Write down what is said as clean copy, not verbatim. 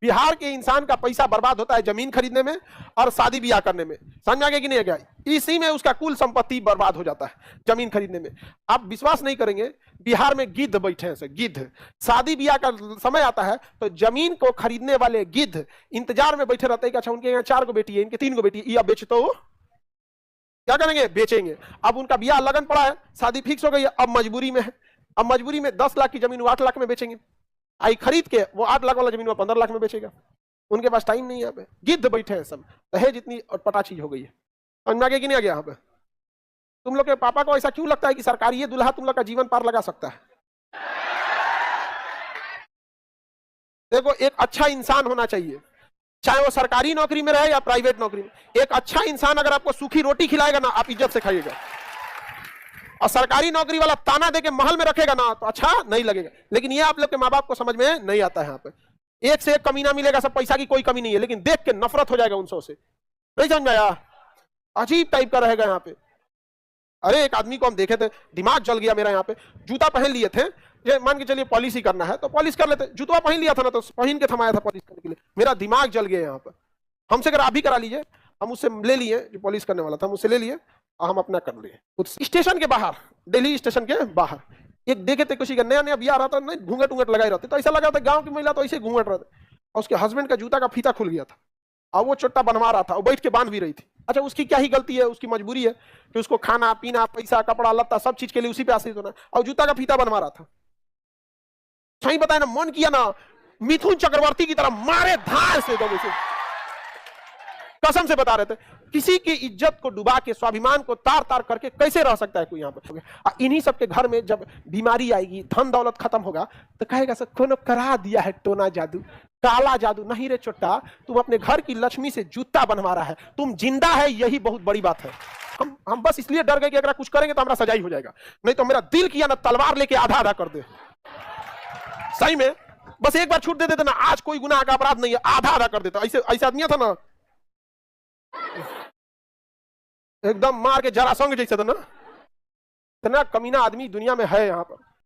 बिहार के इंसान का पैसा बर्बाद होता है जमीन खरीदने में और शादी ब्याह करने में, समझ आ गया कि नहीं आ गया? इसी में उसका कुल संपत्ति बर्बाद हो जाता है, जमीन खरीदने में। आप विश्वास नहीं करेंगे, बिहार में गिद्ध बैठे हैं, गिद्ध। शादी ब्याह का समय आता है तो जमीन को खरीदने वाले गिद्ध इंतजार में बैठे रहते हैं कि अच्छा उनके यहाँ 4 बेटी है, इनके 3 बेटी है, या बेच तो क्या करेंगे? बेचेंगे। अब उनका ब्याह लगन पड़ा है, शादी फिक्स हो गई है, अब मजबूरी में है, अब मजबूरी में 10 लाख की जमीन वो 8 लाख में बेचेंगे। आई खरीद के वो 8 लाख वाला जमीन वो 15 लाख में बेचेगा। उनके पास टाइम नहीं है, गिद्ध बैठे हैं सब। दहेज इतनी और पटा चीज हो गई है, समझ में आ गया कि नहीं आ गया? यहाँ पे तुम लोग के पापा को ऐसा क्यों लगता है कि सरकारी ये दुल्हा तुम लोग का जीवन पार लगा सकता है? देखो, एक अच्छा इंसान होना चाहिए, चाहे वो सरकारी नौकरी में रहे या प्राइवेट नौकरी में। एक अच्छा इंसान अगर आपको सूखी रोटी खिलाएगा ना, आप इज्जत से खाइएगा। और सरकारी नौकरी वाला ताना देके महल में रखेगा ना, तो अच्छा नहीं लगेगा। लेकिन ये आप लोग के माँ बाप को समझ में नहीं आता है। यहाँ पे एक से एक कमीना मिलेगा, सब पैसा की कोई कमी नहीं है, लेकिन देख के नफरत हो जाएगा उनसे से। नहीं समझ में आया? अजीब टाइप का रहेगा यहाँ पे। अरे एक आदमी को हम देखे थे, दिमाग जल गया मेरा। यहाँ पे जूता पहन लिए थे, ये मान के चलिए पॉलिश ही करना है तो पॉलिश कर लेते। जूता पहन लिया था ना, तो पहन के थमाया था पॉलिश करने के लिए। मेरा दिमाग जल गया यहाँ पर। हमसे अगर आप भी करा लीजिए, हम उससे ले लिए, जो पॉलिश करने वाला था हम उससे ले लिए और हम अपना कर लिए। स्टेशन के बाहर, दिल्ली स्टेशन के बाहर एक देखे थे, किसी का नया नया बिया रहा था, नहीं घूंघट उंगट लगाए रहते, तो ऐसा लगा था गांव की महिला तो ऐसे घूंघट रहते। और उसके हस्बैंड का जूता का फीता खुल गया था और वो चोट्टा बनवा रहा था और बैठ के बांध भी रही थी। अच्छा, उसकी क्या ही गलती है? उसकी मजबूरी है कि उसको खाना पीना, पैसा, कपड़ा लत्ता सब चीज के लिए उसी पे आश्रित होना, और जूता का फीता बनवा रहा था। सही बताया ना, मन किया ना मिथुन चक्रवर्ती की तरह मारे धार से, दो से कसम से बता रहे थे। किसी की इज्जत को डुबा के, स्वाभिमान को तार तार करके कैसे रह सकता है कोई यहाँ पर? इन्हीं सबके घर में जब बीमारी आएगी, धन दौलत खत्म होगा, तो कहेगा सर कोनो करा दिया है टोना जादू, काला जादू। नहीं रे चोट्टा, तुम अपने घर की लक्ष्मी से जूता बनवा रहा है, तुम जिंदा है, यही बहुत बड़ी बात है। हम बस इसलिए डर गए कि अगर कुछ करेंगे तो हमारा सजा ही हो जाएगा। नहीं तो मेरा दिल किया ना तलवार लेके आधा आधा कर दे। सही में बस एक बार छूट दे देते ना, आज कोई गुनाह का अपराध नहीं है, आधा आधा कर देता। ऐसे आदमी था ना, एकदम मार के जरासंध जैसे था ना। इतना कमीना आदमी दुनिया में है यहाँ पर।